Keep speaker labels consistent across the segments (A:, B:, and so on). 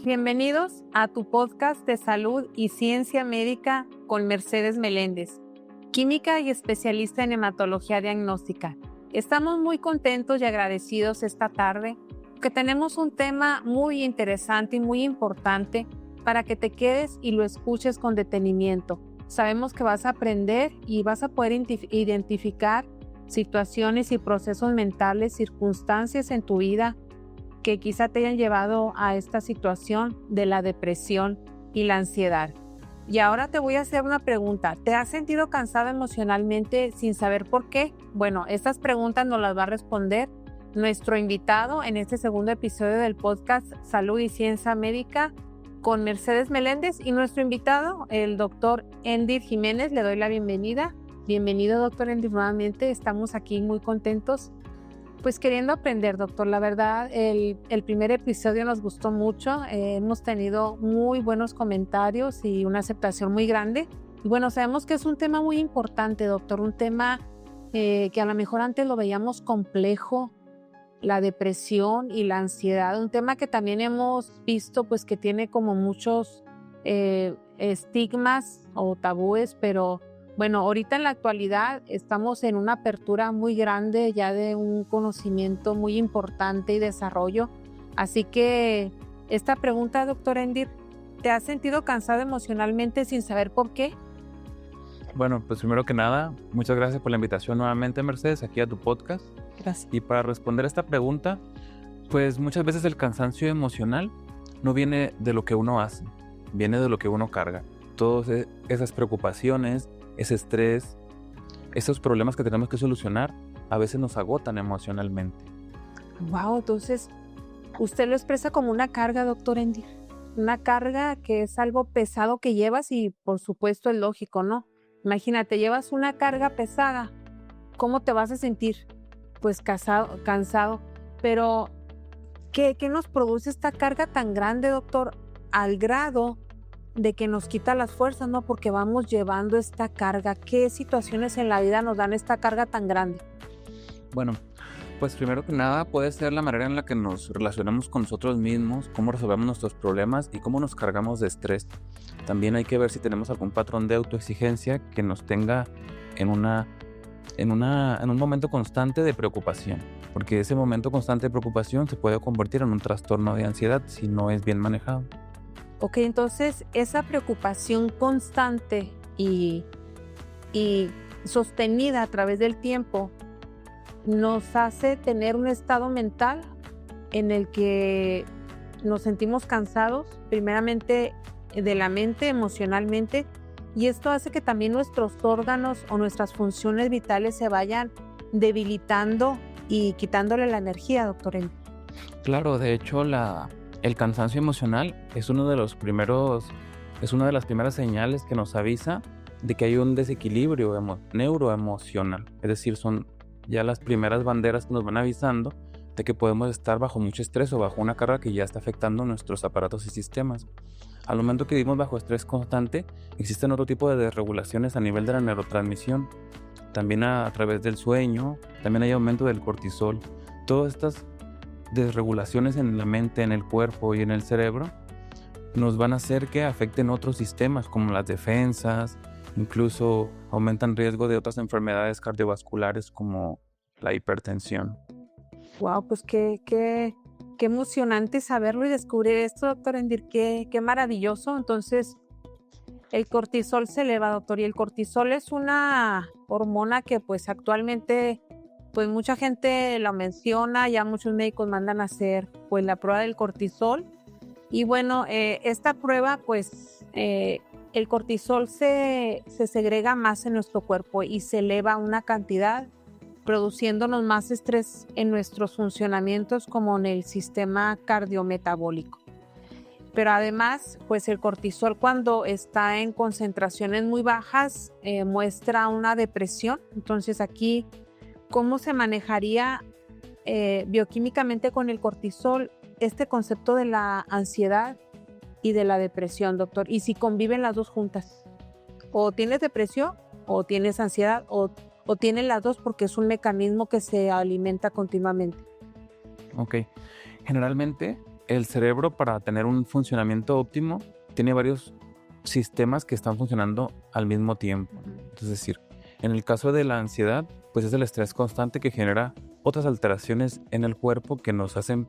A: Bienvenidos a tu podcast de salud y ciencia médica con Mercedes Meléndez, química y especialista en hematología diagnóstica. Estamos muy contentos y agradecidos esta tarde porque tenemos un tema muy interesante y muy importante para que te quedes y lo escuches con detenimiento. Sabemos que vas a aprender y vas a poder identificar situaciones y procesos mentales, circunstancias en tu vida que quizá te hayan llevado a esta situación de la depresión y la ansiedad. Y ahora te voy a hacer una pregunta. ¿Te has sentido cansado emocionalmente sin saber por qué? Bueno, estas preguntas nos las va a responder nuestro invitado en este segundo episodio del podcast Salud y Ciencia Médica con Mercedes Meléndez y nuestro invitado, el doctor Endir Jiménez. Le doy la bienvenida. Bienvenido, doctor Endir, nuevamente. Estamos aquí muy contentos, pues queriendo aprender, doctor. La verdad, el primer episodio nos gustó mucho. Hemos tenido muy buenos comentarios y una aceptación muy grande. Y bueno, sabemos que es un tema muy importante, doctor. Un tema que a lo mejor antes lo veíamos complejo, la depresión y la ansiedad. Un tema que también hemos visto, pues que tiene como muchos estigmas o tabúes, pero bueno, ahorita en la actualidad estamos en una apertura muy grande ya de un conocimiento muy importante y desarrollo. Así que esta pregunta, doctor Endir, ¿te has sentido cansado emocionalmente sin saber por qué?
B: Bueno, pues primero que nada, muchas gracias por la invitación nuevamente, Mercedes, aquí a tu podcast.
A: Gracias.
B: Y para responder a esta pregunta, pues muchas veces el cansancio emocional no viene de lo que uno hace, viene de lo que uno carga. Todas esas preocupaciones, ese estrés, esos problemas que tenemos que solucionar, a veces nos agotan emocionalmente.
A: Wow, entonces usted lo expresa como una carga, doctor Endir. Una carga que es algo pesado que llevas y por supuesto es lógico, ¿no? Imagínate, llevas una carga pesada, ¿cómo te vas a sentir? Pues cansado. Pero, ¿qué nos produce esta carga tan grande, doctor? Al grado de que nos quita las fuerzas, ¿no? Porque vamos llevando esta carga. ¿Qué situaciones en la vida nos dan esta carga tan grande?
B: Bueno, pues primero que nada puede ser la manera en la que nos relacionamos con nosotros mismos, cómo resolvemos nuestros problemas y cómo nos cargamos de estrés. También hay que ver si tenemos algún patrón de autoexigencia que nos tenga en un momento constante de preocupación, porque ese momento constante de preocupación se puede convertir en un trastorno de ansiedad si no es bien manejado.
A: Ok, entonces esa preocupación constante y sostenida a través del tiempo nos hace tener un estado mental en el que nos sentimos cansados, primeramente de la mente, emocionalmente, y esto hace que también nuestros órganos o nuestras funciones vitales se vayan debilitando y quitándole la energía, doctor Endir.
B: Claro, de hecho el cansancio emocional es una de las primeras señales que nos avisa de que hay un desequilibrio neuroemocional. Es decir, son ya las primeras banderas que nos van avisando de que podemos estar bajo mucho estrés o bajo una carga que ya está afectando nuestros aparatos y sistemas. Al momento que vivimos bajo estrés constante, existen otro tipo de desregulaciones a nivel de la neurotransmisión. También a través del sueño, también hay aumento del cortisol. Todas estas desregulaciones en la mente, en el cuerpo y en el cerebro nos van a hacer que afecten otros sistemas como las defensas, incluso aumentan riesgo de otras enfermedades cardiovasculares como la hipertensión.
A: Wow, pues qué emocionante saberlo y descubrir esto, doctor Endir, qué maravilloso. Entonces, el cortisol se eleva, doctor, y el cortisol es una hormona que pues actualmente pues mucha gente la menciona, ya muchos médicos mandan a hacer pues la prueba del cortisol. Y bueno, esta prueba pues el cortisol se segrega más en nuestro cuerpo y se eleva una cantidad, produciéndonos más estrés en nuestros funcionamientos como en el sistema cardiometabólico. Pero además, pues el cortisol cuando está en concentraciones muy bajas muestra una depresión. Entonces aquí, ¿cómo se manejaría bioquímicamente con el cortisol este concepto de la ansiedad y de la depresión, doctor? Y si conviven las dos juntas, o tienes depresión o tienes ansiedad o tienes las dos porque es un mecanismo que se alimenta continuamente.
B: Ok. Generalmente, el cerebro, para tener un funcionamiento óptimo, tiene varios sistemas que están funcionando al mismo tiempo. Es decir, en el caso de la ansiedad, pues es el estrés constante que genera otras alteraciones en el cuerpo que nos hacen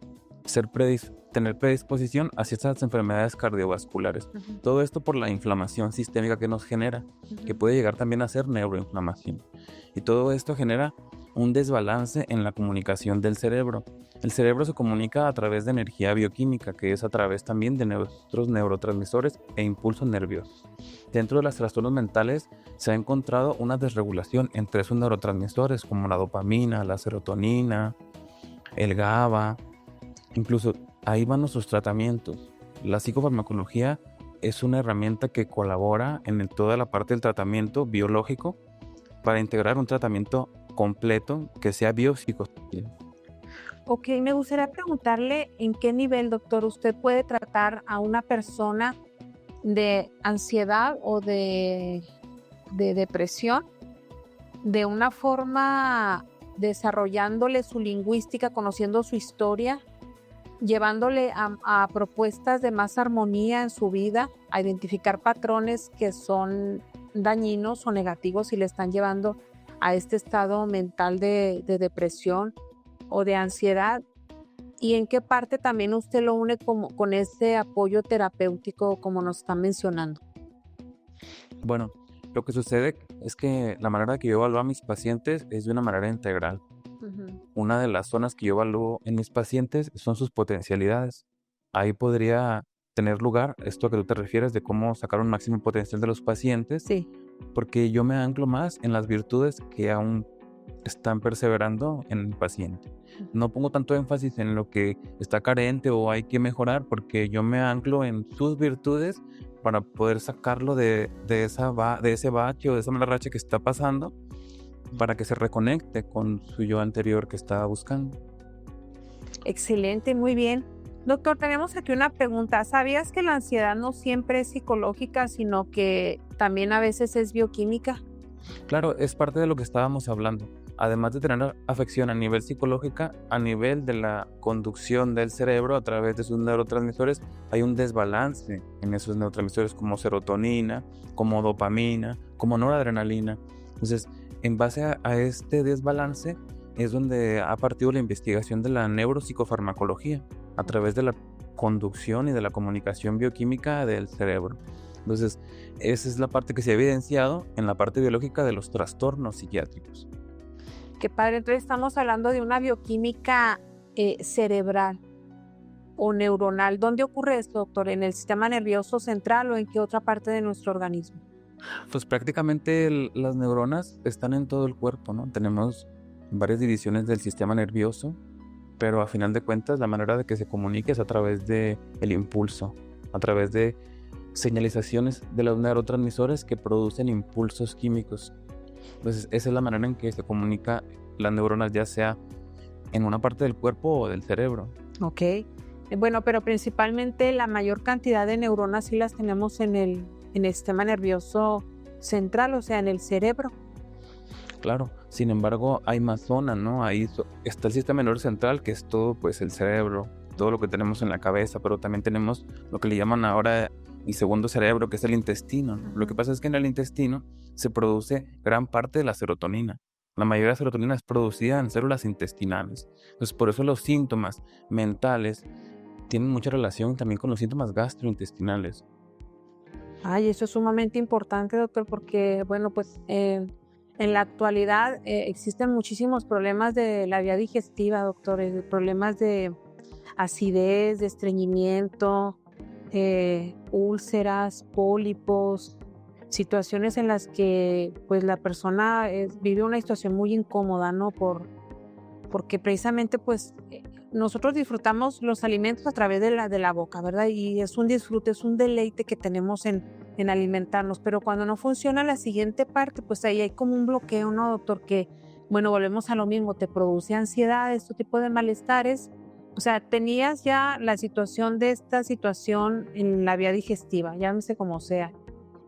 B: tener predisposición a ciertas enfermedades cardiovasculares. Todo esto por la inflamación sistémica que nos genera, que puede llegar también a ser neuroinflamación. Y todo esto genera un desbalance en la comunicación del cerebro. El cerebro se comunica a través de energía bioquímica, que es a través también de nuestros neurotransmisores e impulsos nerviosos. Dentro de los trastornos mentales se ha encontrado una desregulación entre esos neurotransmisores como la dopamina, la serotonina, el GABA. Incluso ahí van nuestros tratamientos. La psicofarmacología es una herramienta que colabora en toda la parte del tratamiento biológico para integrar un tratamiento completo que sea biopsicosocial.
A: Ok, me gustaría preguntarle en qué nivel, doctor, usted puede tratar a una persona de ansiedad o de depresión de una forma desarrollándole su lingüística, conociendo su historia, llevándole a propuestas de más armonía en su vida, a identificar patrones que son dañinos o negativos y le están llevando a este estado mental de depresión o de ansiedad, y en qué parte también usted lo une con ese apoyo terapéutico como nos está mencionando.
B: Bueno, lo que sucede es que la manera que yo evalúo a mis pacientes es de una manera integral. Una de las zonas que yo evalúo en mis pacientes son sus potencialidades. Ahí podría tener lugar esto a que tú te refieres de cómo sacar un máximo potencial de los pacientes,
A: Sí.
B: porque yo me anclo más en las virtudes que aún están perseverando en el paciente. No pongo tanto énfasis en lo que está carente o hay que mejorar, porque yo me anclo en sus virtudes para poder sacarlo de ese bache o de esa mala racha que está pasando, para que se reconecte con su yo anterior que estaba buscando.
A: Excelente, muy bien. Doctor, tenemos aquí una pregunta. ¿Sabías que la ansiedad no siempre es psicológica, sino que también a veces es bioquímica?
B: Claro, es parte de lo que estábamos hablando. Además de tener afección a nivel psicológica, a nivel de la conducción del cerebro a través de sus neurotransmisores, hay un desbalance en esos neurotransmisores como serotonina, como dopamina, como noradrenalina. Entonces, en base a este desbalance es donde ha partido la investigación de la neuropsicofarmacología a través de la conducción y de la comunicación bioquímica del cerebro. Entonces, esa es la parte que se ha evidenciado en la parte biológica de los trastornos psiquiátricos.
A: Qué padre, entonces estamos hablando de una bioquímica cerebral o neuronal. ¿Dónde ocurre esto, doctor? ¿En el sistema nervioso central o en qué otra parte de nuestro organismo?
B: Pues prácticamente las neuronas están en todo el cuerpo, ¿no? Tenemos varias divisiones del sistema nervioso, pero a final de cuentas la manera de que se comunique es a través del impulso, a través de señalizaciones de los neurotransmisores que producen impulsos químicos. Entonces, esa es la manera en que se comunica las neuronas, ya sea en una parte del cuerpo o del cerebro.
A: Ok. Bueno, pero principalmente la mayor cantidad de neuronas sí las tenemos en el sistema nervioso central, o sea, en el cerebro.
B: Claro, sin embargo, hay más zonas, ¿no? Ahí está el sistema nervioso central, que es todo, pues, el cerebro, todo lo que tenemos en la cabeza, pero también tenemos lo que le llaman ahora el segundo cerebro, que es el intestino, ¿no? Lo que pasa es que en el intestino se produce gran parte de la serotonina. La mayoría de la serotonina es producida en células intestinales. Entonces, por eso los síntomas mentales tienen mucha relación también con los síntomas gastrointestinales.
A: Ay, eso es sumamente importante, doctor, porque, bueno, pues en la actualidad existen muchísimos problemas de la vía digestiva, doctor, problemas de acidez, de estreñimiento, úlceras, pólipos, situaciones en las que pues la persona vive una situación muy incómoda, ¿no? Porque precisamente pues nosotros disfrutamos los alimentos a través de la boca, ¿verdad? Y es un disfrute, es un deleite que tenemos en alimentarnos, pero cuando no funciona la siguiente parte, pues ahí hay como un bloqueo, ¿no, doctor? Que, bueno, volvemos a lo mismo, te produce ansiedad, este tipo de malestares. O sea, tenías ya la situación de esta situación en la vía digestiva, llámese como sea,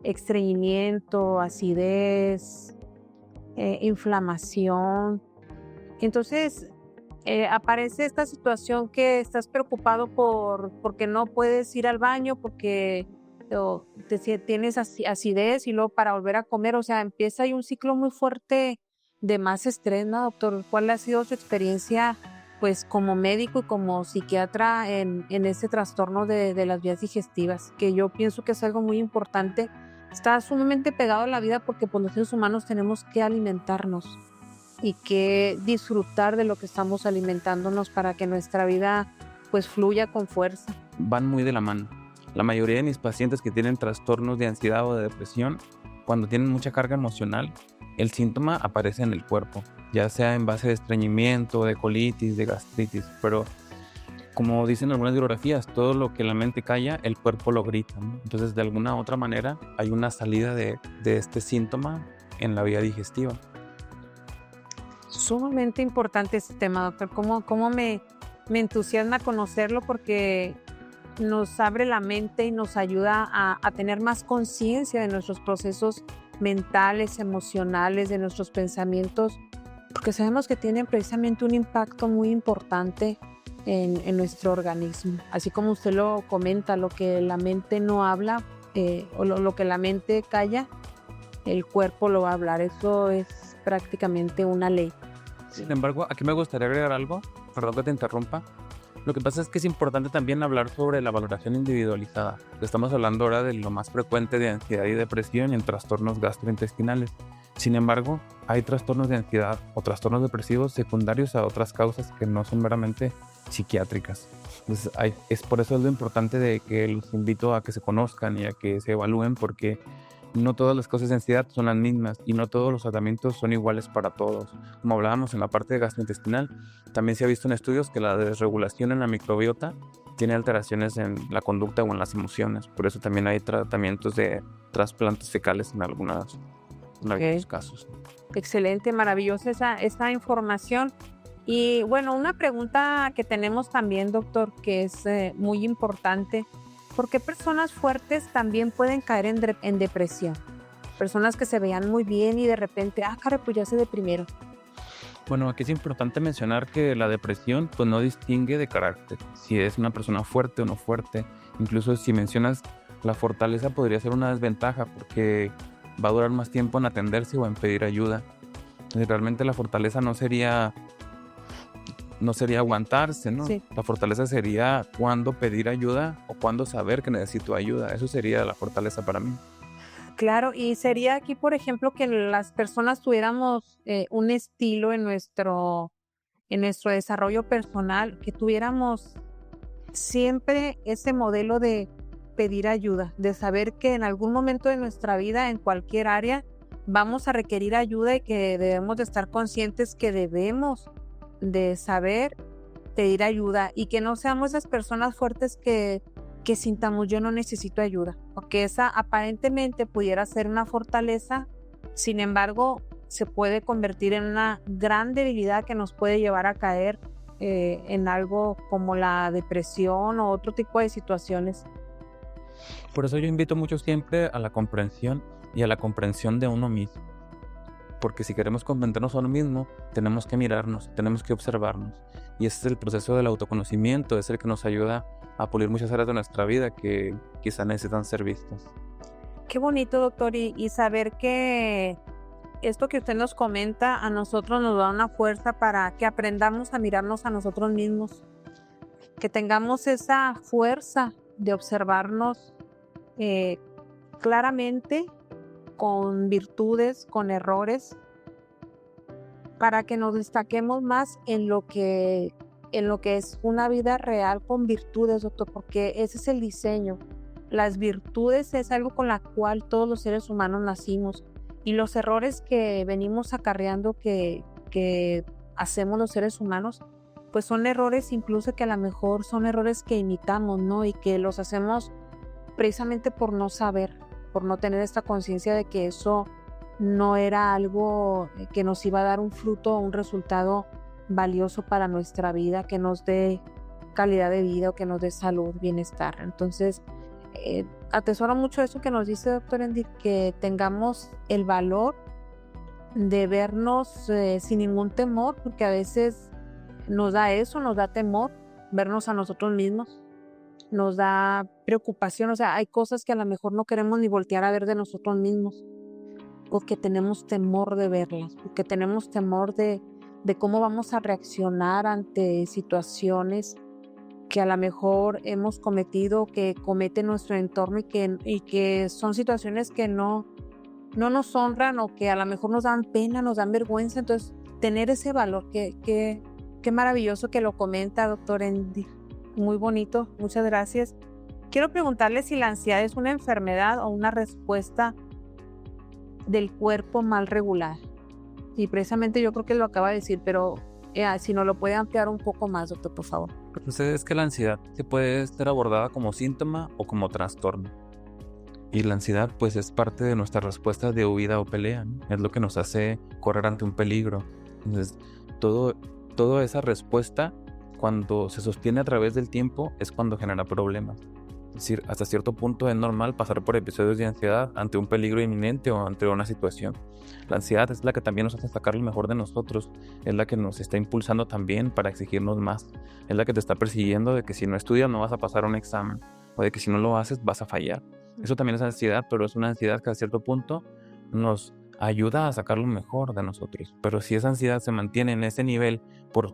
A: estreñimiento, acidez, inflamación. Entonces, aparece esta situación que estás preocupado porque no puedes ir al baño, porque tienes acidez y luego para volver a comer, o sea, empieza ahí un ciclo muy fuerte de más estrés, ¿no, doctor? ¿Cuál ha sido su experiencia, pues, como médico y como psiquiatra en ese trastorno de las vías digestivas? Que yo pienso que es algo muy importante. Está sumamente pegado a la vida porque pues, los seres humanos tenemos que alimentarnos y que disfrutar de lo que estamos alimentándonos para que nuestra vida pues fluya con fuerza.
B: Van muy de la mano. La mayoría de mis pacientes que tienen trastornos de ansiedad o de depresión, cuando tienen mucha carga emocional, el síntoma aparece en el cuerpo, ya sea en base de estreñimiento, de colitis, de gastritis, pero como dicen algunas bibliografías, todo lo que la mente calla, el cuerpo lo grita, ¿no? Entonces, de alguna u otra manera, hay una salida de este síntoma en la vía digestiva.
A: Sumamente importante este tema, doctor. ¿Cómo me entusiasma conocerlo? Porque nos abre la mente y nos ayuda a tener más conciencia de nuestros procesos mentales, emocionales, de nuestros pensamientos, porque sabemos que tienen precisamente un impacto muy importante en nuestro organismo. Así como usted lo comenta, lo que la mente no habla o lo que la mente calla, el cuerpo lo va a hablar. Eso es prácticamente una ley.
B: Sin embargo, aquí me gustaría agregar algo, perdón que te interrumpa. Lo que pasa es que es importante también hablar sobre la valoración individualizada. Estamos hablando ahora de lo más frecuente de ansiedad y depresión y en trastornos gastrointestinales. Sin embargo, hay trastornos de ansiedad o trastornos depresivos secundarios a otras causas que no son meramente psiquiátricas. Entonces, es por eso es lo importante de que los invito a que se conozcan y a que se evalúen, porque no todas las causas de ansiedad son las mismas y no todos los tratamientos son iguales para todos. Como hablábamos en la parte gastrointestinal, también se ha visto en estudios que la desregulación en la microbiota tiene alteraciones en la conducta o en las emociones. Por eso también hay tratamientos de trasplantes fecales en algunos casos.
A: Excelente, maravillosa esa información. Y bueno, una pregunta que tenemos también, doctor, que es muy importante. ¿Por qué personas fuertes también pueden caer en depresión? Personas que se veían muy bien y de repente, caray, pues ya se deprimieron.
B: Bueno, aquí es importante mencionar que la depresión pues no distingue de carácter, si es una persona fuerte o no fuerte. Incluso si mencionas la fortaleza podría ser una desventaja porque va a durar más tiempo en atenderse o en pedir ayuda. Entonces, realmente la fortaleza no sería aguantarse, ¿no?
A: Sí.
B: La fortaleza sería cuándo pedir ayuda o cuándo saber que necesito ayuda. Eso sería la fortaleza para mí.
A: Claro, y sería aquí, por ejemplo, que las personas tuviéramos un estilo en nuestro desarrollo personal, que tuviéramos siempre ese modelo de pedir ayuda, de saber que en algún momento de nuestra vida, en cualquier área, vamos a requerir ayuda y que debemos de estar conscientes que debemos de saber pedir ayuda y que no seamos esas personas fuertes que sintamos yo no necesito ayuda, porque esa aparentemente pudiera ser una fortaleza, sin embargo se puede convertir en una gran debilidad que nos puede llevar a caer en algo como la depresión o otro tipo de situaciones.
B: Por eso yo invito mucho siempre a la comprensión y a la comprensión de uno mismo. Porque si queremos comprendernos a uno mismo, tenemos que mirarnos, tenemos que observarnos. Y ese es el proceso del autoconocimiento, es el que nos ayuda a pulir muchas áreas de nuestra vida que quizá necesitan ser vistas.
A: Qué bonito, doctor, y saber que esto que usted nos comenta a nosotros nos da una fuerza para que aprendamos a mirarnos a nosotros mismos, que tengamos esa fuerza de observarnos claramente, con virtudes, con errores, para que nos destaquemos más en lo que es una vida real con virtudes, doctor, porque ese es el diseño. Las virtudes es algo con la cual todos los seres humanos nacimos, y los errores que venimos acarreando que hacemos los seres humanos, pues son errores incluso que a lo mejor son errores que imitamos, ¿no? Y que los hacemos precisamente por no saber, por no tener esta conciencia de que eso no era algo que nos iba a dar un fruto o un resultado valioso para nuestra vida, que nos dé calidad de vida o que nos dé salud, bienestar. Entonces, atesoro mucho eso que nos dice doctor Endir, que tengamos el valor de vernos sin ningún temor, porque a veces nos da eso, nos da temor vernos a nosotros mismos, nos da preocupación, o sea, hay cosas que a lo mejor no queremos ni voltear a ver de nosotros mismos, porque tenemos temor de verlas, porque tenemos temor de cómo vamos a reaccionar ante situaciones que a lo mejor hemos cometido, que comete nuestro entorno y que son situaciones que no nos honran o que a lo mejor nos dan pena, nos dan vergüenza. Entonces, tener ese valor, qué maravilloso que lo comenta, doctor Andy. Muy bonito, muchas gracias. Quiero preguntarle si la ansiedad es una enfermedad o una respuesta del cuerpo mal regulada. Y precisamente yo creo que lo acaba de decir, pero si no lo puede ampliar un poco más, doctor, por favor.
B: Lo que sucede es que la ansiedad se puede ser abordada como síntoma o como trastorno. Y la ansiedad pues es parte de nuestra respuesta de huida o pelea, ¿no? Es lo que nos hace correr ante un peligro. Entonces, toda esa respuesta, cuando se sostiene a través del tiempo, es cuando genera problemas. Es decir, hasta cierto punto es normal pasar por episodios de ansiedad ante un peligro inminente o ante una situación. La ansiedad es la que también nos hace sacar lo mejor de nosotros, es la que nos está impulsando también para exigirnos más, es la que te está persiguiendo de que si no estudias no vas a pasar un examen, o de que si no lo haces vas a fallar. Eso también es ansiedad, pero es una ansiedad que a cierto punto nos ayuda a sacar lo mejor de nosotros. Pero si esa ansiedad se mantiene en ese nivel por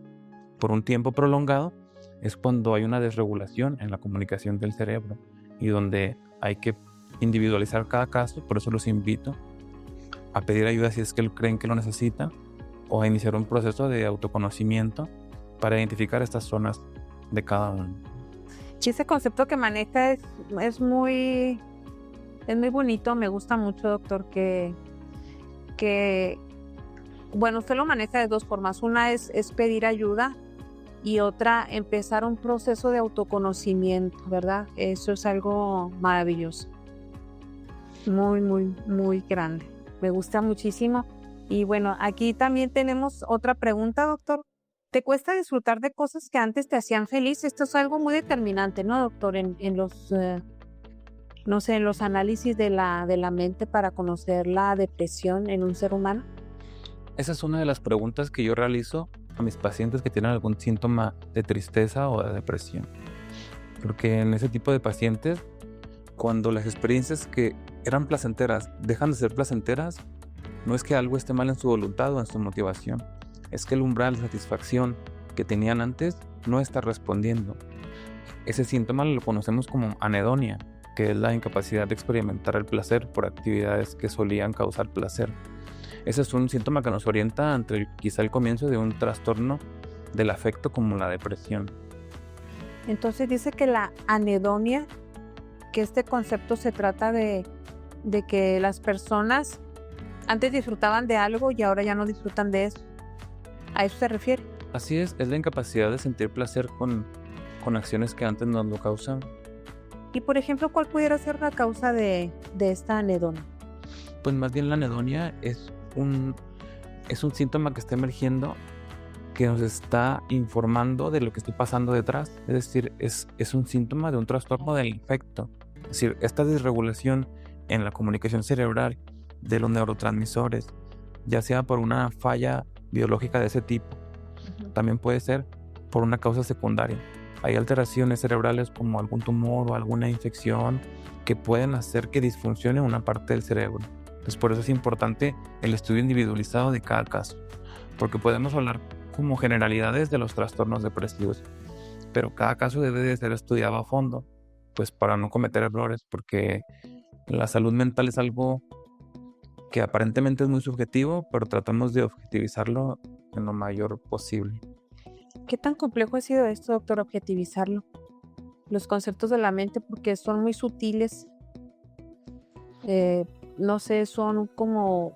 B: un tiempo prolongado, es cuando hay una desregulación en la comunicación del cerebro y donde hay que individualizar cada caso. Por eso los invito a pedir ayuda si es que creen que lo necesitan, o a iniciar un proceso de autoconocimiento para identificar estas zonas de cada uno.
A: Y ese concepto que maneja es muy bonito, me gusta mucho, doctor, que bueno, usted lo maneja de dos formas. Una es pedir ayuda y otra, empezar un proceso de autoconocimiento, ¿verdad? Eso es algo maravilloso. Muy, muy, muy grande. Me gusta muchísimo. Y bueno, aquí también tenemos otra pregunta, doctor. ¿Te cuesta disfrutar de cosas que antes te hacían feliz? Esto es algo muy determinante, ¿no, doctor? En los, no sé, en los análisis de la mente para conocer la depresión en un ser humano.
B: Esa es una de las preguntas que yo realizo a mis pacientes que tienen algún síntoma de tristeza o de depresión. Porque en ese tipo de pacientes, cuando las experiencias que eran placenteras dejan de ser placenteras, no es que algo esté mal en su voluntad o en su motivación, es que el umbral de satisfacción que tenían antes no está respondiendo. Ese síntoma lo conocemos como anedonia, que es la incapacidad de experimentar el placer por actividades que solían causar placer. Ese es un síntoma que nos orienta ante quizá el comienzo de un trastorno del afecto como la depresión.
A: Entonces dice que la anedonia, que este concepto se trata de que las personas antes disfrutaban de algo y ahora ya no disfrutan de eso. ¿A eso se refiere?
B: Así es la incapacidad de sentir placer con acciones que antes nos lo causaban.
A: Y por ejemplo, ¿cuál pudiera ser la causa de esta anedonia?
B: Pues más bien la anedonia es un síntoma que está emergiendo, que nos está informando de lo que está pasando detrás. Es decir, es un síntoma de un trastorno del afecto. Es decir, esta desregulación en la comunicación cerebral de los neurotransmisores, ya sea por una falla biológica de ese tipo, también puede ser por una causa secundaria. Hay alteraciones cerebrales como algún tumor o alguna infección que pueden hacer que disfuncione una parte del cerebro. Entonces, por eso es importante el estudio individualizado de cada caso, porque podemos hablar como generalidades de los trastornos depresivos, pero cada caso debe de ser estudiado a fondo, pues para no cometer errores, porque la salud mental es algo que aparentemente es muy subjetivo, pero tratamos de objetivizarlo en lo mayor posible.
A: ¿Qué tan complejo ha sido esto, doctor, objetivizarlo? Los conceptos de la mente, porque son muy sutiles. No sé, son como,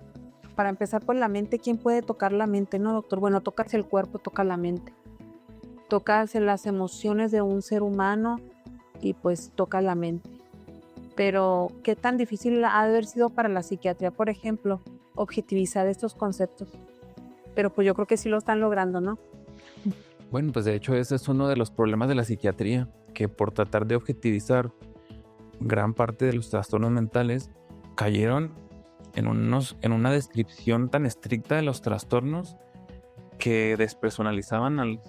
A: para empezar por la mente, ¿quién puede tocar la mente, no, doctor? Bueno, tocas el cuerpo, toca la mente. Tocas las emociones de un ser humano y pues toca la mente. Pero, ¿qué tan difícil ha de haber sido para la psiquiatría, por ejemplo, objetivizar estos conceptos? Pero pues yo creo que sí lo están logrando, ¿no?
B: Bueno, pues de hecho ese es uno de los problemas de la psiquiatría, que por tratar de objetivizar gran parte de los trastornos mentales, cayeron en una descripción tan estricta de los trastornos que despersonalizaban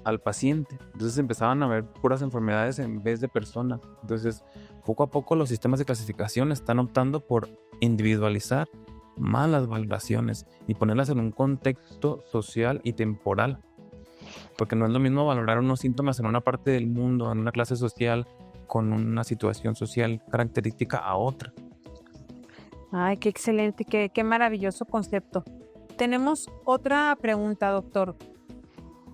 B: al paciente. Entonces empezaban a ver puras enfermedades en vez de personas. Entonces, poco a poco los sistemas de clasificación están optando por individualizar más las valoraciones y ponerlas en un contexto social y temporal. Porque no es lo mismo valorar unos síntomas en una parte del mundo, en una clase social, con una situación social característica a otra.
A: Ay, qué excelente, qué maravilloso concepto. Tenemos otra pregunta, doctor.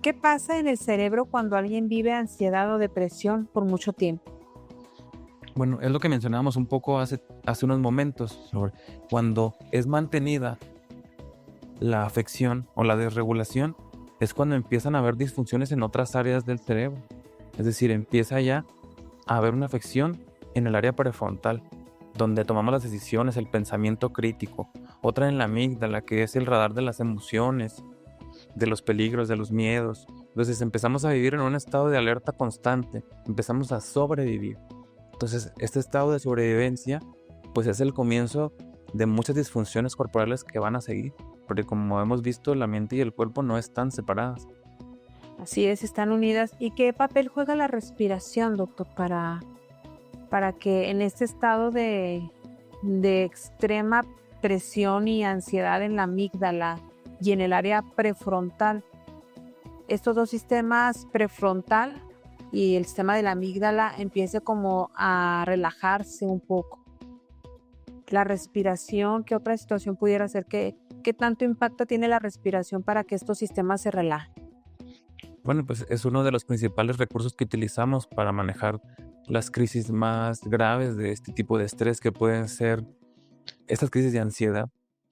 A: ¿Qué pasa en el cerebro cuando alguien vive ansiedad o depresión por mucho tiempo?
B: Bueno, es lo que mencionábamos un poco hace unos momentos, sobre cuando es mantenida la afección o la desregulación, es cuando empiezan a haber disfunciones en otras áreas del cerebro. Es decir, empieza ya a haber una afección en el área prefrontal, donde tomamos las decisiones, el pensamiento crítico. Otra en la amígdala, que es el radar de las emociones, de los peligros, de los miedos. Entonces empezamos a vivir en un estado de alerta constante, empezamos a sobrevivir. Entonces este estado de sobrevivencia pues es el comienzo de muchas disfunciones corporales que van a seguir, porque como hemos visto, la mente y el cuerpo no están separadas.
A: Así es, están unidas. ¿Y qué papel juega la respiración, doctor, para que en este estado de extrema presión y ansiedad en la amígdala y en el área prefrontal, estos dos sistemas, prefrontal y el sistema de la amígdala, empiece como a relajarse un poco? La respiración, ¿qué otra situación pudiera ser? ¿Qué tanto impacto tiene la respiración para que estos sistemas se relajen?
B: Bueno, pues es uno de los principales recursos que utilizamos para manejar las crisis más graves de este tipo de estrés, que pueden ser estas crisis de ansiedad.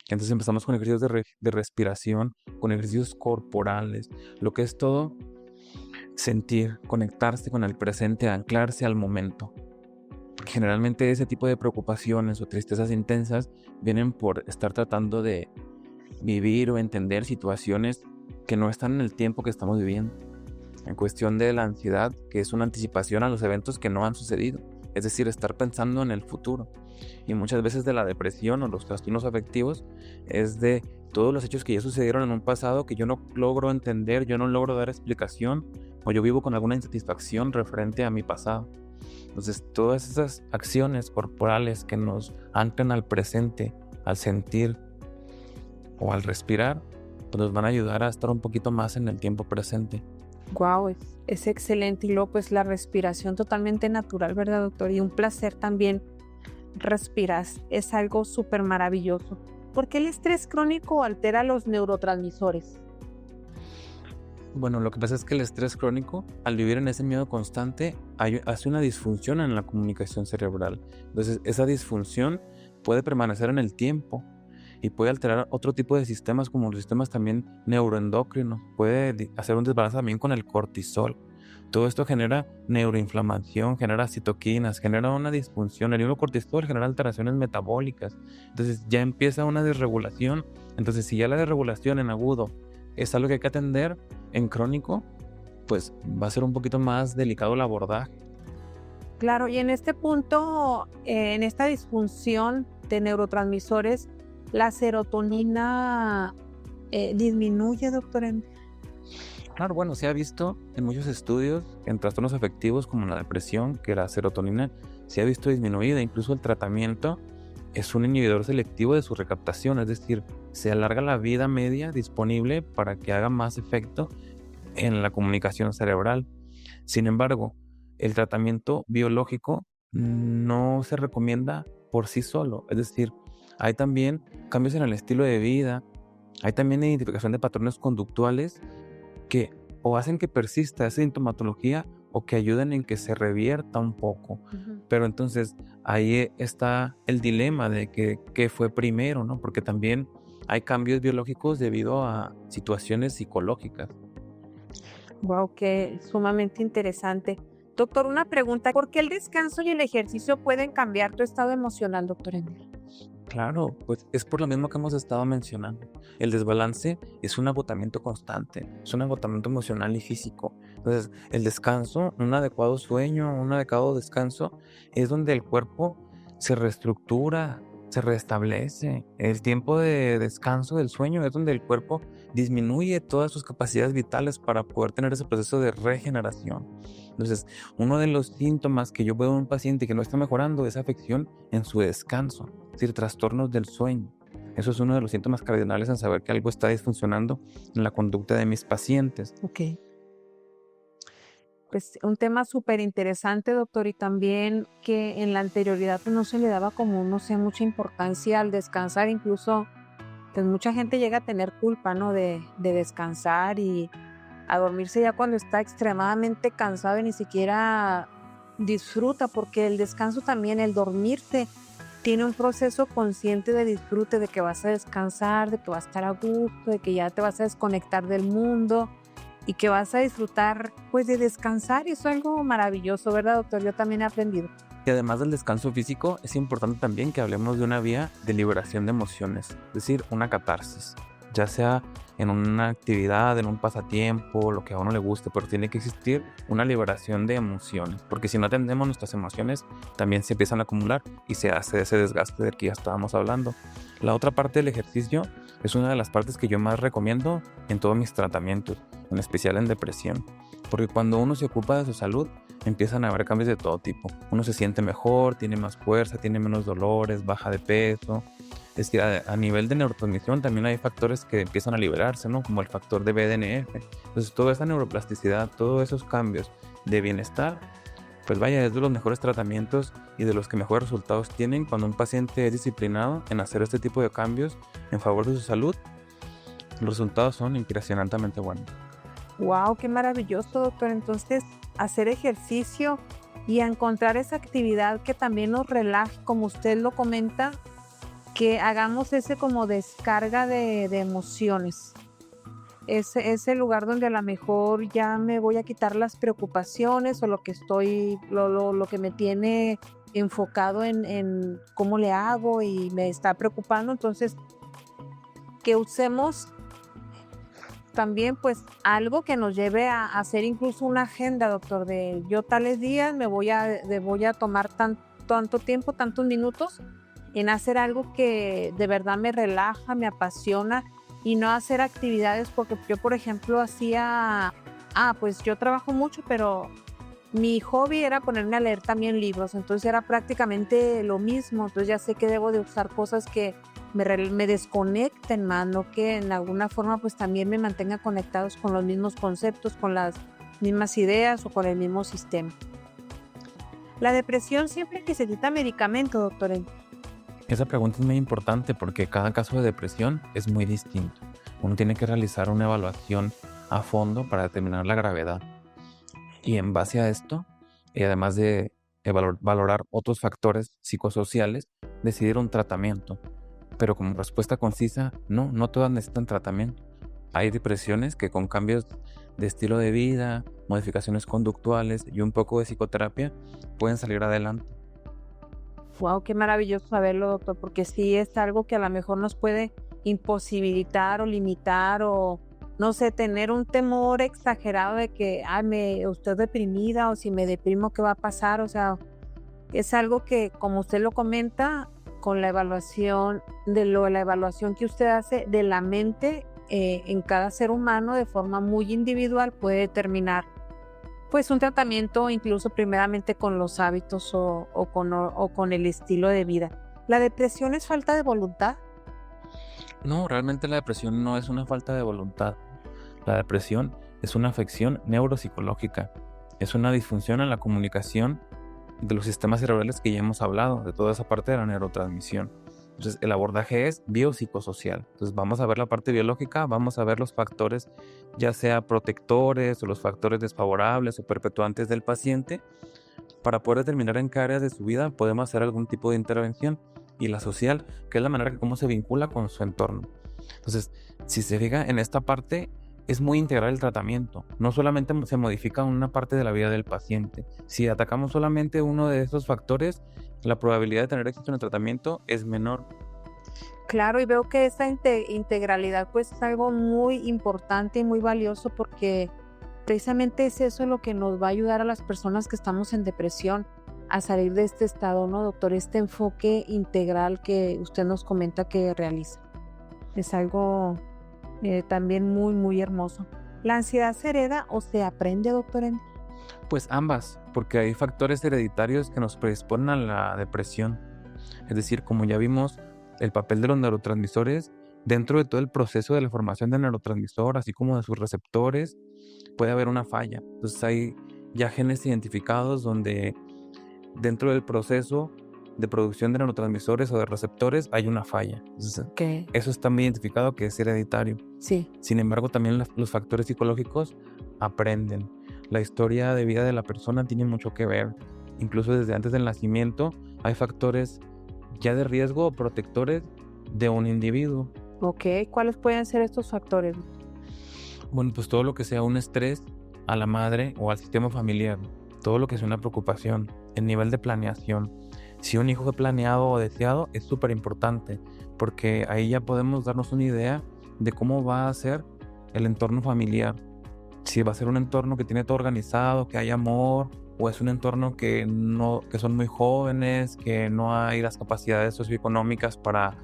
B: Entonces empezamos con ejercicios de respiración, con ejercicios corporales, lo que es todo sentir, conectarse con el presente, anclarse al momento. Generalmente ese tipo de preocupaciones o tristezas intensas vienen por estar tratando de vivir o entender situaciones que no están en el tiempo que estamos viviendo. En cuestión de la ansiedad, que es una anticipación a los eventos que no han sucedido, es decir, estar pensando en el futuro. Y muchas veces de la depresión o los trastornos afectivos es de todos los hechos que ya sucedieron en un pasado que yo no logro entender, yo no logro dar explicación, o yo vivo con alguna insatisfacción referente a mi pasado. Entonces, todas esas acciones corporales que nos anclan al presente, al sentir o al respirar, pues nos van a ayudar a estar un poquito más en el tiempo presente.
A: Wow, es excelente. Y luego pues la respiración totalmente natural, ¿verdad, doctor? Y un placer también respirar. Es algo súper maravilloso. ¿Por qué el estrés crónico altera los neurotransmisores?
B: Bueno, lo que pasa es que el estrés crónico, al vivir en ese miedo constante, hace una disfunción en la comunicación cerebral. Entonces, esa disfunción puede permanecer en el tiempo y puede alterar otro tipo de sistemas, como los sistemas también neuroendocrinos. Puede hacer un desbalance también con el cortisol. Todo esto genera neuroinflamación, genera citoquinas, genera una disfunción. El neurocortisol genera alteraciones metabólicas. Entonces ya empieza una desregulación. Entonces, si ya la desregulación en agudo es algo que hay que atender, en crónico, pues va a ser un poquito más delicado el abordaje.
A: Claro, y en este punto, en esta disfunción de neurotransmisores, la serotonina disminuye, doctor.
B: Claro, bueno, se ha visto en muchos estudios en trastornos afectivos como la depresión que la serotonina se ha visto disminuida. Incluso el tratamiento es un inhibidor selectivo de su recaptación, es decir, se alarga la vida media disponible para que haga más efecto en la comunicación cerebral. Sin embargo, el tratamiento biológico no se recomienda por sí solo, es decir, hay también cambios en el estilo de vida, hay también identificación de patrones conductuales que o hacen que persista esa sintomatología o que ayuden en que se revierta un poco. Pero entonces ahí está el dilema de qué fue primero, ¿no? Porque también hay cambios biológicos debido a situaciones psicológicas.
A: Wow, qué sumamente interesante. Doctor, una pregunta. ¿Por qué el descanso y el ejercicio pueden cambiar tu estado emocional, doctor Endel?
B: Claro, pues es por lo mismo que hemos estado mencionando. El desbalance es un agotamiento constante, es un agotamiento emocional y físico. Entonces, el descanso, un adecuado sueño, un adecuado descanso, es donde el cuerpo se reestructura, se restablece. El tiempo de descanso del sueño es donde el cuerpo disminuye todas sus capacidades vitales para poder tener ese proceso de regeneración. Entonces, uno de los síntomas que yo veo en un paciente que no está mejorando es afección en su descanso, es decir, trastornos del sueño. Eso es uno de los síntomas cardinales en saber que algo está disfuncionando en la conducta de mis pacientes.
A: Ok. Pues un tema súper interesante, doctor, y también que en la anterioridad pues, no se le daba como, no sé, mucha importancia al descansar, incluso pues mucha gente llega a tener culpa, ¿no? De descansar y a dormirse ya cuando está extremadamente cansado y ni siquiera disfruta, porque el descanso también, el dormirte, tiene un proceso consciente de disfrute, de que vas a descansar, de que vas a estar a gusto, de que ya te vas a desconectar del mundo y que vas a disfrutar pues de descansar, y eso es algo maravilloso, ¿verdad, doctor? Yo también he aprendido.
B: Y además del descanso físico, es importante también que hablemos de una vía de liberación de emociones, es decir, una catarsis, ya sea en una actividad, en un pasatiempo, lo que a uno le guste, pero tiene que existir una liberación de emociones, porque si no atendemos nuestras emociones, también se empiezan a acumular y se hace ese desgaste del que ya estábamos hablando. La otra parte del ejercicio es una de las partes que yo más recomiendo en todos mis tratamientos, en especial en depresión, porque cuando uno se ocupa de su salud, empiezan a haber cambios de todo tipo. Uno se siente mejor, tiene más fuerza, tiene menos dolores, baja de peso. Es que a nivel de neurotransmisión también hay factores que empiezan a liberarse, ¿no? Como el factor de BDNF. Entonces, toda esa neuroplasticidad, todos esos cambios de bienestar, pues vaya, es de los mejores tratamientos y de los que mejores resultados tienen cuando un paciente es disciplinado en hacer este tipo de cambios en favor de su salud. Los resultados son impresionantemente buenos.
A: Wow, qué maravilloso, doctor. Entonces, hacer ejercicio y encontrar esa actividad que también nos relaje, como usted lo comenta, que hagamos ese como descarga de emociones. Ese lugar donde a lo mejor ya me voy a quitar las preocupaciones o lo que me tiene enfocado en cómo le hago y me está preocupando. Entonces, que usemos también pues algo que nos lleve a hacer incluso una agenda, doctor, de yo tales días me voy a tomar tanto tiempo, tantos minutos en hacer algo que de verdad me relaja, me apasiona, y no hacer actividades, porque yo, por ejemplo, pues yo trabajo mucho, pero mi hobby era ponerme a leer también libros, entonces era prácticamente lo mismo. Entonces ya sé que debo de usar cosas que me desconecten más, no que en alguna forma pues también me mantenga conectados con los mismos conceptos, con las mismas ideas o con el mismo sistema. La depresión siempre necesita medicamento, doctor.
B: Esa pregunta es muy importante porque cada caso de depresión es muy distinto. Uno tiene que realizar una evaluación a fondo para determinar la gravedad. Y en base a esto, y además de valorar otros factores psicosociales, decidir un tratamiento. Pero como respuesta concisa, no todas necesitan tratamiento. Hay depresiones que con cambios de estilo de vida, modificaciones conductuales y un poco de psicoterapia pueden salir adelante.
A: Wow, qué maravilloso saberlo, doctor, porque sí es algo que a lo mejor nos puede imposibilitar o limitar o, no sé, tener un temor exagerado de que, estoy deprimida o si me deprimo, ¿qué va a pasar? O sea, es algo que, como usted lo comenta, con la evaluación la evaluación que usted hace de la mente en cada ser humano de forma muy individual puede determinar pues un tratamiento, incluso primeramente con los hábitos o con el estilo de vida. ¿La depresión es falta de voluntad?
B: No, realmente la depresión no es una falta de voluntad. La depresión es una afección neuropsicológica. Es una disfunción en la comunicación de los sistemas cerebrales que ya hemos hablado, de toda esa parte de la neurotransmisión. Entonces, el abordaje es biopsicosocial. Entonces, vamos a ver la parte biológica, vamos a ver los factores, ya sea protectores o los factores desfavorables o perpetuantes del paciente, para poder determinar en qué áreas de su vida podemos hacer algún tipo de intervención. Y la social, que es la manera que cómo se vincula con su entorno. Entonces, si se fija en esta parte, es muy integral el tratamiento. No solamente se modifica una parte de la vida del paciente. Si atacamos solamente uno de esos factores, la probabilidad de tener éxito en el tratamiento es menor.
A: Claro, y veo que esa integralidad pues es algo muy importante y muy valioso, porque precisamente es eso lo que nos va a ayudar a las personas que estamos en depresión, a salir de este estado, ¿no, doctor? Este enfoque integral que usted nos comenta que realiza. Es algo también muy, muy hermoso. ¿La ansiedad se hereda o se aprende, doctor?
B: Pues ambas, porque hay factores hereditarios que nos predisponen a la depresión. Es decir, como ya vimos, el papel de los neurotransmisores dentro de todo el proceso de la formación del neurotransmisor, así como de sus receptores, puede haber una falla. Entonces hay ya genes identificados donde dentro del proceso de producción de neurotransmisores o de receptores hay una falla. Entonces, eso está muy identificado que es hereditario.
A: Sí.
B: Sin embargo, también los factores psicológicos aprenden. La historia de vida de la persona tiene mucho que ver. Incluso desde antes del nacimiento hay factores ya de riesgo o protectores de un individuo.
A: Ok, ¿cuáles pueden ser estos factores?
B: Bueno, pues todo lo que sea un estrés a la madre o al sistema familiar, todo lo que sea una preocupación, el nivel de planeación. Si un hijo fue planeado o deseado, es súper importante, porque ahí ya podemos darnos una idea de cómo va a ser el entorno familiar. Si va a ser un entorno que tiene todo organizado, que hay amor, o es un entorno que son muy jóvenes, que no hay las capacidades socioeconómicas para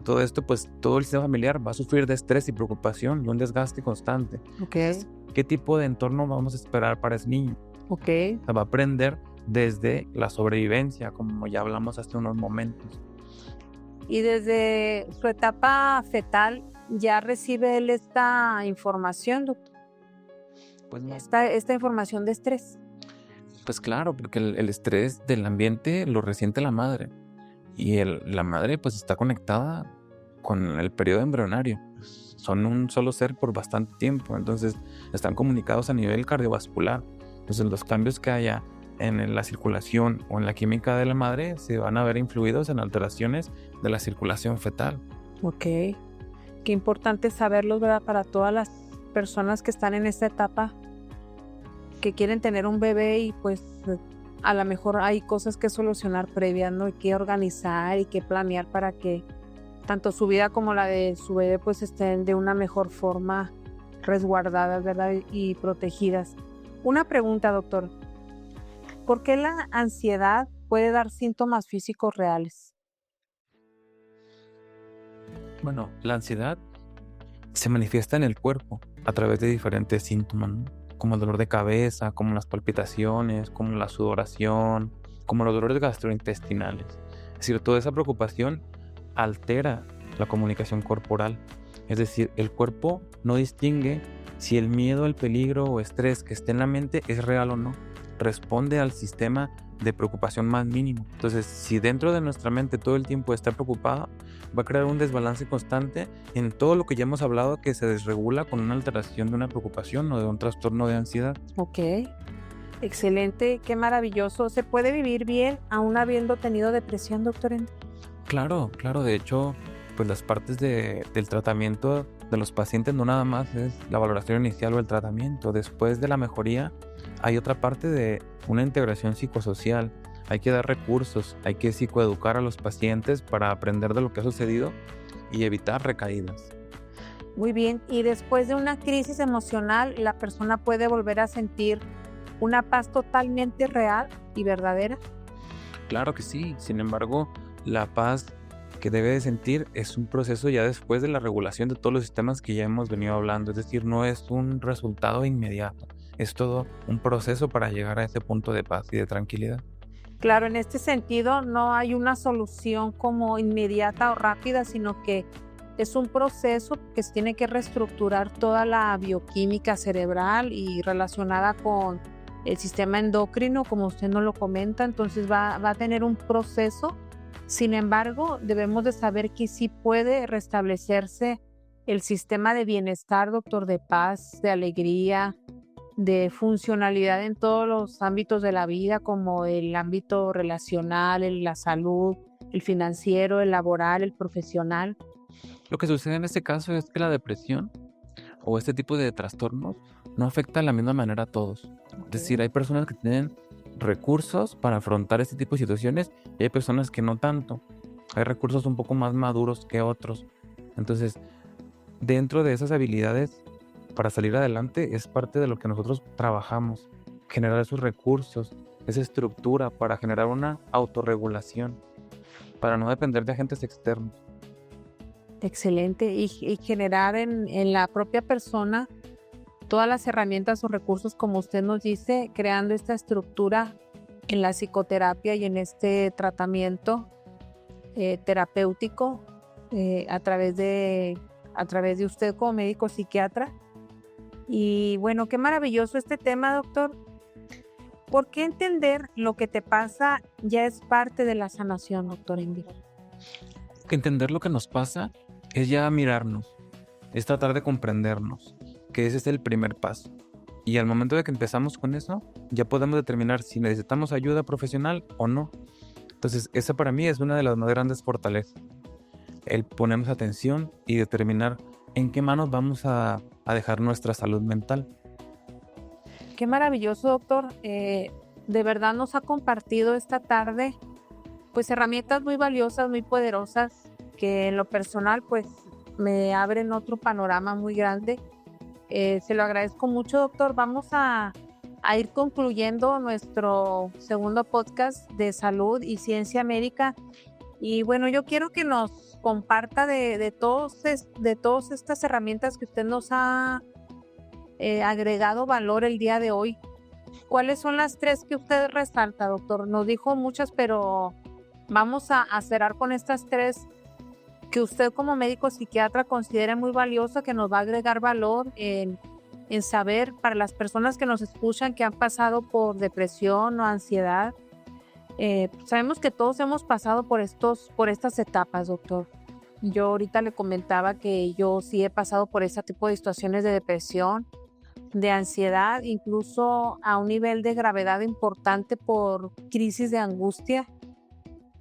B: todo esto, pues todo el sistema familiar va a sufrir de estrés y preocupación y un desgaste constante.
A: Okay.
B: ¿Qué tipo de entorno vamos a esperar para ese niño?
A: Okay.
B: Va a aprender desde la sobrevivencia, como ya hablamos hace unos momentos.
A: Y desde su etapa fetal, ¿ya recibe él esta información, doctor?
B: Pues no.
A: Esta información de estrés.
B: Pues claro, porque el estrés del ambiente lo resiente la madre. Y la madre pues está conectada con el periodo embrionario. Son un solo ser por bastante tiempo, entonces están comunicados a nivel cardiovascular. Entonces los cambios que haya en la circulación o en la química de la madre se van a ver influidos en alteraciones de la circulación fetal.
A: Ok, qué importante saberlo, ¿verdad? Para todas las personas que están en esta etapa, que quieren tener un bebé y pues a lo mejor hay cosas que solucionar previas, ¿no? Y que organizar y que planear para que tanto su vida como la de su bebé pues estén de una mejor forma resguardadas, ¿verdad? Y protegidas. Una pregunta, doctor. ¿Por qué la ansiedad puede dar síntomas físicos reales?
B: Bueno, la ansiedad se manifiesta en el cuerpo a través de diferentes síntomas, ¿no? Como el dolor de cabeza, como las palpitaciones, como la sudoración, como los dolores gastrointestinales. Es decir, toda esa preocupación altera la comunicación corporal. Es decir, el cuerpo no distingue si el miedo, el peligro o estrés que esté en la mente es real o no. Responde al sistema de preocupación más mínimo. Entonces, si dentro de nuestra mente todo el tiempo está preocupada, va a crear un desbalance constante en todo lo que ya hemos hablado que se desregula con una alteración de una preocupación o de un trastorno de ansiedad.
A: Ok, excelente, qué maravilloso. ¿Se puede vivir bien aún habiendo tenido depresión, doctor?
B: Claro, de hecho, pues las partes del tratamiento de los pacientes no nada más es la valoración inicial o el tratamiento. Después de la mejoría hay otra parte de una integración psicosocial. Hay que dar recursos, hay que psicoeducar a los pacientes para aprender de lo que ha sucedido y evitar recaídas.
A: Muy bien, y después de una crisis emocional, la persona puede volver a sentir una paz totalmente real y verdadera.
B: Claro que sí, sin embargo, la paz que debe de sentir es un proceso ya después de la regulación de todos los sistemas que ya hemos venido hablando, es decir, no es un resultado inmediato, es todo un proceso para llegar a ese punto de paz y de tranquilidad.
A: Claro, en este sentido no hay una solución como inmediata o rápida, sino que es un proceso que se tiene que reestructurar toda la bioquímica cerebral y relacionada con el sistema endocrino, como usted nos lo comenta, entonces va a tener un proceso. Sin embargo, debemos de saber que sí puede restablecerse el sistema de bienestar, doctor, de paz, de alegría, de funcionalidad en todos los ámbitos de la vida, como el ámbito relacional, la salud, el financiero, el laboral, el profesional.
B: Lo que sucede en este caso es que la depresión o este tipo de trastornos no afecta de la misma manera a todos. Es decir, hay personas que tienen recursos para afrontar este tipo de situaciones y hay personas que no tanto. Hay recursos un poco más maduros que otros. Entonces, dentro de esas habilidades para salir adelante es parte de lo que nosotros trabajamos, generar esos recursos esa estructura para generar una autorregulación, para no depender de agentes externos.
A: Excelente. Y generar en la propia persona todas las herramientas o recursos, como usted nos dice, creando esta estructura en la psicoterapia y en este tratamiento terapéutico a través de usted como médico psiquiatra. Y bueno, qué maravilloso este tema, doctor. ¿Por qué entender lo que te pasa ya es parte de la sanación, doctor Endir?
B: Que entender lo que nos pasa es ya mirarnos, es tratar de comprendernos, que ese es el primer paso. Y al momento de que empezamos con eso, ya podemos determinar si necesitamos ayuda profesional o no. Entonces, esa para mí es una de las más grandes fortalezas. El ponernos atención y determinar en qué manos vamos a dejar nuestra salud mental.
A: Qué maravilloso, doctor. De verdad nos ha compartido esta tarde pues herramientas muy valiosas, muy poderosas, que en lo personal pues me abren otro panorama muy grande. Se lo agradezco mucho, doctor. Vamos a ir concluyendo nuestro segundo podcast de salud y ciencia médica. Y bueno, yo quiero que nos comparta de todas estas herramientas que usted nos ha agregado valor el día de hoy. ¿Cuáles son las 3 que usted resalta, doctor? Nos dijo muchas, pero vamos a cerrar con estas 3 que usted como médico psiquiatra considera muy valiosa, que nos va a agregar valor en saber para las personas que nos escuchan que han pasado por depresión o ansiedad. Sabemos que todos hemos pasado por estas etapas, doctor. Yo ahorita le comentaba que yo sí he pasado por ese tipo de situaciones de depresión, de ansiedad, incluso a un nivel de gravedad importante por crisis de angustia.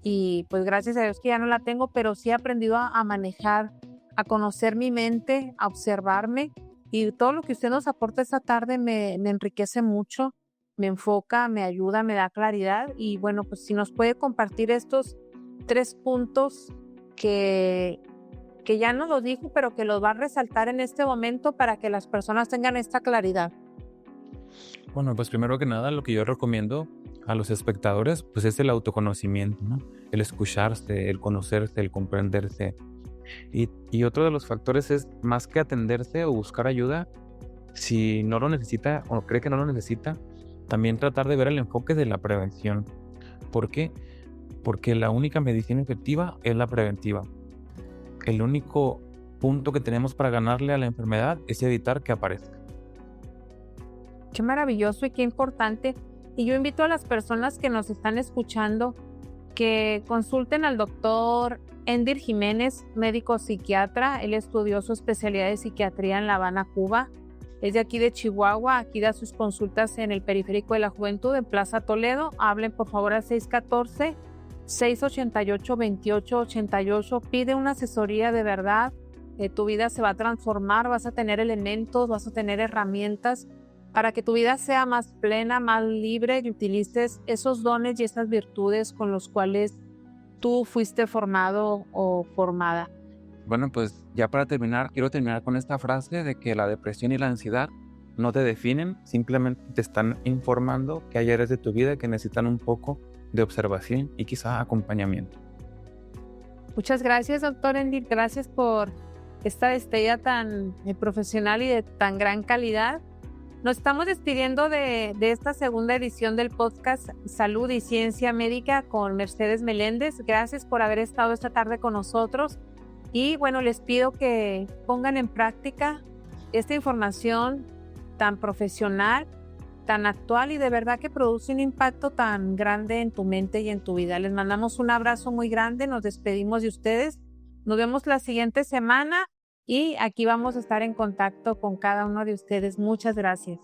A: Y pues gracias a Dios que ya no la tengo, pero sí he aprendido a manejar, a conocer mi mente, a observarme. Y todo lo que usted nos aporta esta tarde me enriquece mucho, me enfoca, me ayuda, me da claridad. Y bueno, pues si nos puede compartir estos 3 puntos que ya no los dijo, pero que los va a resaltar en este momento para que las personas tengan esta claridad.
B: Bueno, pues primero que nada, lo que yo recomiendo a los espectadores, pues es el autoconocimiento, ¿no? El escucharse, el conocerse, el comprenderse. Y otro de los factores es, más que atenderse o buscar ayuda, si no lo necesita o cree que no lo necesita, también tratar de ver el enfoque de la prevención. ¿Por qué? Porque la única medicina efectiva es la preventiva. El único punto que tenemos para ganarle a la enfermedad es evitar que aparezca.
A: Qué maravilloso y qué importante. Y yo invito a las personas que nos están escuchando que consulten al doctor Endir Jiménez, médico psiquiatra. Él estudió su especialidad de psiquiatría en La Habana, Cuba. Es de aquí de Chihuahua. Aquí da sus consultas en el Periférico de la Juventud, en Plaza Toledo. Hablen por favor al 614-688-2888. Pide una asesoría de verdad. Tu vida se va a transformar, vas a tener elementos, vas a tener herramientas para que tu vida sea más plena, más libre y utilices esos dones y esas virtudes con los cuales tú fuiste formado o formada.
B: Bueno, pues ya para terminar, quiero terminar con esta frase de que la depresión y la ansiedad no te definen, simplemente te están informando que hay áreas de tu vida que necesitan un poco de observación y quizá acompañamiento.
A: Muchas gracias, doctor Endir. Gracias por esta despedida tan profesional y de tan gran calidad. Nos estamos despidiendo de esta segunda edición del podcast Salud y Ciencia Médica con Mercedes Meléndez. Gracias por haber estado esta tarde con nosotros. Y bueno, les pido que pongan en práctica esta información tan profesional, tan actual y de verdad que produce un impacto tan grande en tu mente y en tu vida. Les mandamos un abrazo muy grande, nos despedimos de ustedes. Nos vemos la siguiente semana y aquí vamos a estar en contacto con cada uno de ustedes. Muchas gracias.